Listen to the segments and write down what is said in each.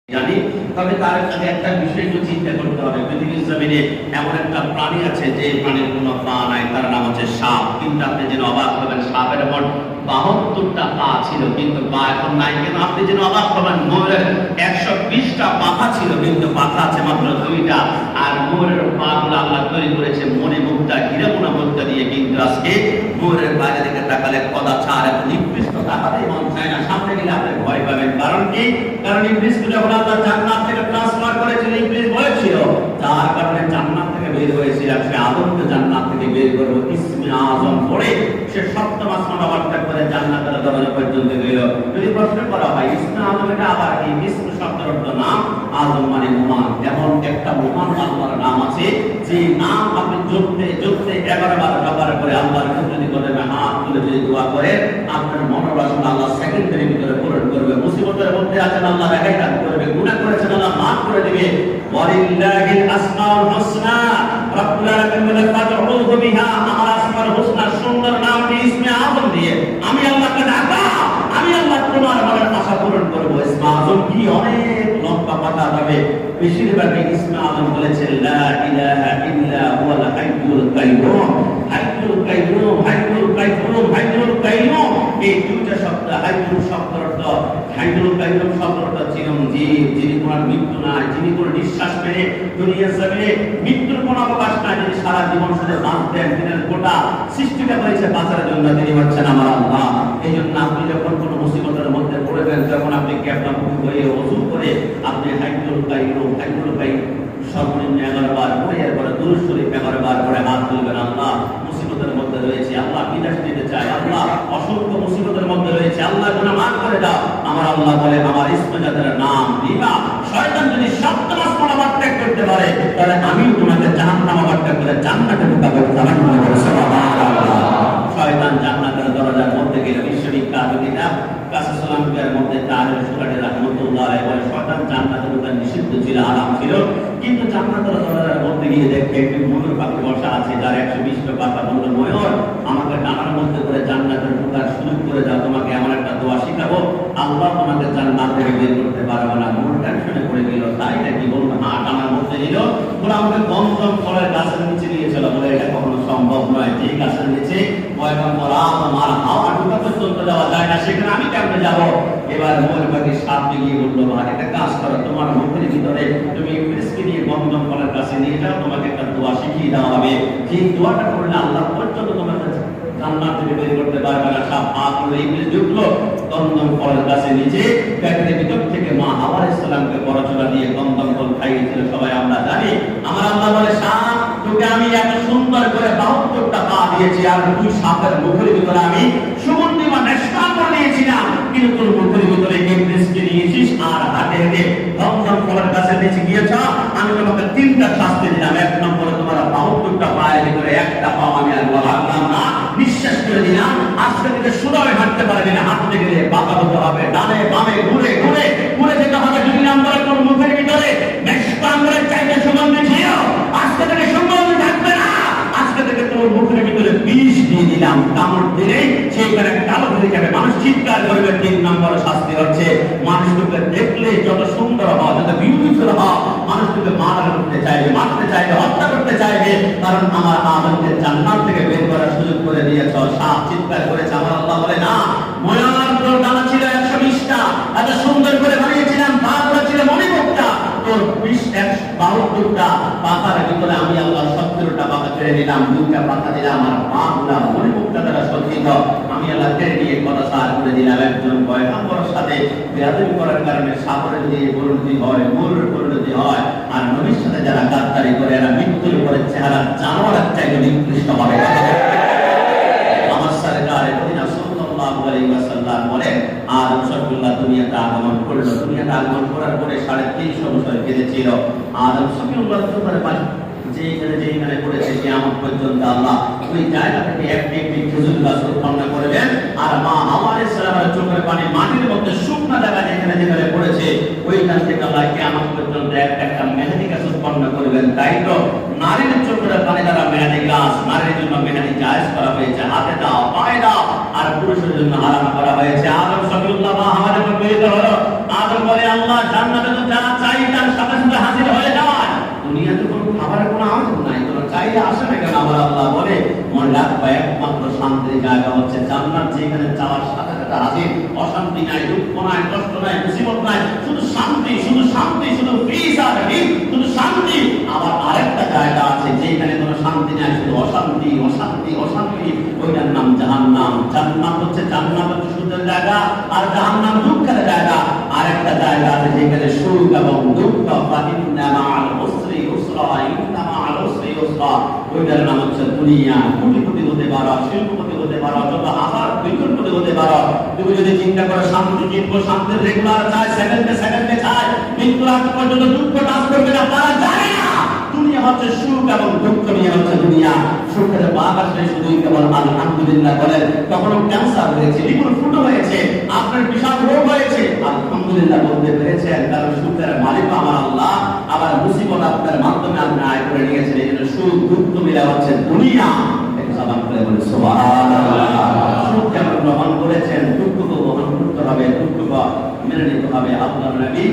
জানি, তবে তার সাথে একটা বিষয় একটু চিন্তা করতে হবে। পৃথিবীর জমিনে এমন একটা প্রাণী আছে যে প্রাণীর কোনো পা নাই, তার নাম হচ্ছে সাপ। কিন্তু আপনি যেন অবাক হবেন, সাপের মোট 72টা পা ছিল, কিন্তু পা এখন নাই। কেন? আপনি যেন অবাক হবেন, ময়ূরের 120টা পাখা ছিল, কিন্তু পাখা আছে মাত্র 2টা। আর ময়ূরের পা গুলো আল্লাহ তৈরি করেছে মণি মুক্তা, হীরামোনা মুক্তা দিয়ে। কিন্তু আজকে ময়ূরের বাইরে দিকে তাকালে কদা ছাড় এবং নিকৃষ্ট তাকাতেই মন চায় না। সামনে গেলে আপনি ভয় পাবেন। কারণ কি? কারণ ইবলিসকে যখন আল্লাহ জান্নাত থেকে ট্রান্সফার করেছিল, ইবলিস বলেছিল যার কারণে জান্নাত থেকে বের হয়েছিল, সে আদমকে জান্নাত থেকে বের করবো ইসমে আজম পড়ে সে সপ্তম আসমান অবত্যাগ করে জান্নাতের দরজা পর্যন্ত গেল। যদি প্রশ্ন করা হয় ইসমে আজম এটা আবার কি? ইসম শব্দের অর্থ নাম, আজম মানে মহান। এমন একটা মহান আল্লাহর নাম আছে যে নাম আপনি জপতে জপতে 11 বার ব্যবহার করে আল্লাহর যদি করে হাত তুলে যদি দোয়া করে, আপনার মনোবাসনা আল্লাহ সেকেন্ডের ভিতরে পূরণ করবে। মুসিবতের মধ্যে আছেন, আল্লাহ রেহাই করবে। গুনাহ করেছেন, আল্লাহ মাফ করে দিবে। ওয়ালিল্লাহিল আসমাউল হুসনা, রব্বুল আলামিন বলে ফাদউহু বিহা। আমার আসমাউল হুসনা সুন্দর নামটি ইসমে আজম দিয়ে আমি আল্লাহকে ডাকা, আমি আল্লাহ তোমার মনের আশা পূরণ করব। ইসমে আজম কি অনেক লম্বা কথা হবে। বেশিরভাগ ইসমে আজম বলেছেন লা ইলাহা ইল্লা হুয়াল হাইয়ুল কাইয়ুম। হাইয়ুল কাইয়ুম, হাইয়ুল কাইয়ুম, হাইয়ুল কাইয়ুম, এই দুইটা শব্দ। হাইয়ুল শব্দের অর্থ, হাইয়ুল কাইয়ুম শব্দের অর্থ চিরঞ্জীব, যিনি কোনো মৃত্যু নাই, যিনি কোনো নিঃশ্বাস ফেলে দুনিয়ার জমিনে মৃত্যুর কোনো অবকাশ নাই, যিনি সারা জীবন শুধু বাঁচতেন, তিনি গোটা সৃষ্টিটা করেছে বাঁচার জন্য, তিনি হচ্ছেন আমার আল্লাহ। এই জন্য আপনি যখন কোনো মুসিবতের মধ্যে পড়বেন, তখন আপনি ক্যাপ্টামুখী হয়ে ওযু করে আপনি হাইয়ুল কাইয়ুম, হাইয়ুল কাইয়ুম সর্বনিম্ন 11 বার পড়ে, এরপরে দুরূদ শরীফ 11 বার পড়ে হাত তুলবেন। আল্লাহ মুসিবতের মধ্যে রয়েছে, আল্লাহ বিনাশ দিতে চায়, আল্লাহ অসংখ্য মুসিবতের মধ্যে রয়েছে, আল্লাহ গুনাহ মাফ করে দাও। আমার আল্লাহ বলে আমার ইসমে যাদের নাম দিবা, শয়তান যদি সপ্তম আসমান অবত্যাগ করতে পারে, তাহলে আমিও তোমাকে জাহান্নাম অবত্যাগ করে জান্নাতে ঢুকাবো। সুবহানাল্লাহ। শয়তান জান্নাতের দরজার মধ্যে গেলে বিশ্ববিখ্যাত কিতাব কাসাসুল আম্বিয়ার মধ্যে তাহের সুরানি রাহমাতুল্লাহ আলাইহি বলে শয়তান জান্নাতে ঢোকা নিষিদ্ধ ছিল, হারাম ছিল। কিন্তু জান্নাতের দরজার মধ্যে গিয়ে দেখে একটি ময়ূর পাখি বসা আছে, যার 120টা পাখা। বলল ময়ূর, আমাকে ডানার মধ্যে করে জান্নাতে ঢোকার সুযোগ করে দাও, তোমাকে এমন একটা দোয়া শিখাবো, আল্লাহ তোমাকে জান্নাত থেকে বের করতে পারবে না। ময়ূর টেনশনে পড়ে গেল, তাই নাকি? বলল হ্যাঁ, ডানার মধ্যে নিল। বলে আমাকে গমগম ফলের গাছের নিচে নিয়ে চলো। বলে এটা কখনো সম্ভব নয়, যে গাছের নিচে পয়গম্বর আদম আর হাওয়া ঢোকা পর্যন্ত যাওয়া যায় না, সেখানে আমি কেমনে যাবো? এবার ময়ূর পাখি সামনে গিয়ে বললো ভাই একটা কাজ করো, তোমার মুখের ভিতরে তুমি ইবলিসকে নিয়ে গমগম ফলের কাছে নিয়ে যাও, তোমাকে একটা দোয়া শিখিয়ে দেওয়া হবে। যে দোয়াটা করলে আল্লাহ পর্যন্ত তোমাকে জান্নাত থেকে বের করতে পারবে না। সব হাত তুলে ইবলিস ঢুকলো গমগম ফলের কাছে, নিচে প্যাকেটের ভিতর থেকে মা হাওয়া আলাইহিস সালামকে বড়চুলা দিয়ে গমগম ফল খাইয়েছিল, সবাই আমরা জানি। আমার আল্লাহ বলে সাপ, তোকে আমি এত সুন্দর করে 72টা পা দিয়েছি, আর তুই সাপের মুখের ভিতরে আমি সুগন্ধি বা নেশা করে নিয়েছিলাম, কিন্তু তোর মুখের ভিতরে ইবলিসকে নিয়েছিস আর হাতে হেঁটে গমগম ফলের কাছে নিচে গিয়েছ। আমি তোমাকে 3টা শাস্তি দিলাম। 1 নম্বরে তোমার 72টা পায়ের ভিতরে একটা পা আমি আর রাখলাম না, নিঃশ্বাস করে দিলাম। আজকে থেকে সোজাভাবে হাঁটতে পারবি না, হাঁটতে গেলে বাঁকা হতে হবে, ডানে বামে ঘুরে ঘুরে ঘুরে যেতে হবে। 2 নম্বরে তোর মুখের ভিতরে মেশকাঙ্গের চাইতে সুগন্ধি ছিল, আজকে থেকে সুগন্ধি থাকবে না। আজকে থেকে তোর মুখের ভিতরে বিষ দিয়ে দিলাম, কামড় দিলে সেইখানে কালো হয়ে যাবে, মানুষ চিৎকার করবে। 3 নম্বর শাস্তি হচ্ছে মানুষকে দেখলে যত সুন্দর হওয়া, যত বিউটিফুল হওয়া, মানুষকে মারতে চাইবে, মারতে চাইবে, হত্যা করতে চাইবে, কারণ আমার আদমকে জান্নাত থেকে বের করার সুযোগ করে দিয়েছ। সাপ চিৎকার করেছে। আমার আল্লাহ বলে না, ময়ূর তোর ডানা ছিল 120টা, এত সুন্দর করে বানিয়েছিলাম, পাগুলো ছিল মণিমুক্তা, তোর 72টা পাতার ভিতরে আমি আল্লাহ 17টা পাতা কেড়ে নিলাম, 2টা পাতা দিলাম, আর পাগুলা মণিমুক্তা দ্বারা সজ্জিত আমি আল্লাহ কেড়ে নিয়ে কথা সার করে দিলাম। একজন পয়গম্বরের সাথে বেয়াদবি করার কারণে সাপের যদি পরিণতি হয়, ময়ূরের পরিণতি হয়, আর নবীর সাথে যারা গাদ্দারি করে এরা মৃত্যুর উপরে চেহারা জানোয়ারের চাইতে নিকৃষ্ট হবে। আমার সরকারে মদিনা সাল্লাল্লাহু আলাইহি ওয়াসাল্লাম বলেন আদম সফিউল্লাহ দুনিয়াতে আগমন করলো। দুনিয়াতে আগমন করার পরে 350 বছর কেটেছিল। আদম সফিউল্লাহ চোখের পানি যেখানে পড়েছে কিয়ামত পর্যন্ত আল্লাহ ওই জায়গা থেকে একটি একটি খেজুর গাছ উৎপন্ন করবেন। আর মা হাওয়া আলাইহিস সালামের চোখের পানি মাটির মধ্যে শুকনো জায়গা যেখানে যেখানে পড়েছে, ওইখান থেকে আল্লাহ কিয়ামত পর্যন্ত একটা মেহেদি গাছ উৎপন্ন করবেন। তাই তো নারীর চোখের পানি দ্বারা মেহেদি গাছ, নারীর জন্য মেহেদি জায়েজ করা হয়েছে, হাতে দাও, পায়ে দাও, আর পুরুষের জন্য হারাম করা হয়েছে। আদম সফিউল্লাহ মা হাওয়া যখন মিলিত হলো, আদম বলে আল্লাহ জান্নাতে তো যা চাই তার সাথে সাথে হাজির হয়ে যায়। দুনিয়াতে কোনো খাবারের কোনো আনন্দ নাই, কোনো চাইলে আসে না কেন? আমার আল্লাহ বলে মনে রাখবা একমাত্র শান্তির জায়গা হচ্ছে জান্নাত, যেখানে যাওয়ার সাথে সাথে হাজির। অশান্তি নাই, দুঃখ নাই, কষ্ট নাই, মুসিবত নাই, শুধু শান্তি, শুধু শান্তি, শুধু পিস আর হিট, শুধু শান্তি। আবার আরেকটা জায়গা আছে যেখানে কোনো শান্তি নাই, শুধু অশান্তি, অশান্তি, অশান্তি। ওইটার নাম জাহান্নাম। জান্নাত হচ্ছে সুখের জায়গা, আর জাহান্নাম দুঃখের জায়গা। আরেকটা জায়গা আছে যেখানে সুখ এবং দুঃখ। ওইটার নাম হচ্ছে দুনিয়া। কোটিপতি হতে পারো, শিল্পপতি হতে পারো, যত হাজার বিলিয়নপতি হতে পারো, তুমি যদি চিন্তা করো শান্তি কিনবো, শান্তির রেগুলার চাই, সেকেন্ডে সেকেন্ডে চাই, মৃত্যুর আগ পর্যন্ত দুঃখ টাচ করবে না, তারা জানে না দুনিয়া হচ্ছে সুখ এবং দুঃখ নিয়ে হচ্ছে দুনিয়া। সুখের বাপ আসলে শুধুই কেবল আলহামদুলিল্লাহ বলেন। কখনো ক্যান্সার হয়েছে, লিভার ফুটো হয়েছে, আপনার বিশাল রোগ হয়েছে, আলহামদুলিল্লাহ বলতে পেরেছেন, কারণ সুখের মালিক আমার আল্লাহ। আবার মুসিবত আপনার মাধ্যমে আপনি আয় করে নিয়েছেন, এই জন্য সুখ দুঃখ মিলে হচ্ছে দুনিয়া। সাবান করে বলে সুবহানাল্লাহ। সুখ যেমন গ্রহণ করেছেন, দুঃখকে গ্রহণ করতে হবে, দুঃখকে মেনে নিতে হবে। আল্লাহর নবী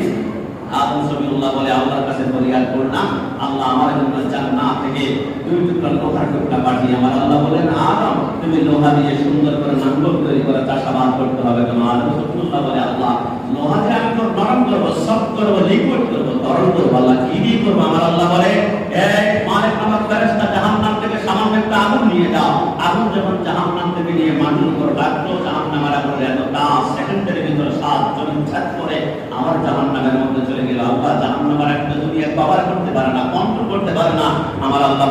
আদম সবিউল্লাহ বলে আল্লাহর কাছে ফরিয়াদ করলাম, আল্লাহ আমার জন্য জান্নাত থেকে 2 টুকরা লোহার টুকরা পাঠিয়ে। আমার আল্লাহ বলেন আদম তুমি লোহা দিয়ে সুন্দর করে নাঙ্গল তৈরি করে চাষাবাদ করতে হবে। তোমার আদম সবিউল্লাহ বলে আল্লাহ লোহা দিয়ে আমি তো নরম করবো, সফট করবো, লিকুইড করবো, তরল করবো, আল্লাহ কি দিয়ে করবো? আমার আল্লাহ বলে এক মালিক নামক ফেরেশতা জাহান্নাম থেকে সামান্য একটা আগুন নিয়ে যাও। আগুন যখন জাহান্নাম থেকে নিয়ে মাটির উপর রাখলো, জাহান্নামের আগুন এত 10 সেকেন্ডের ভিতরে 7 জন ছাদ করে আমার জাহান্নামের মধ্যে চলে গেল। আল্লাহ জাহান্নামের একটা দুনিয়া কভার করতে পারে না, কন্ট্রোল করতে পারে না। আমার আল্লাহ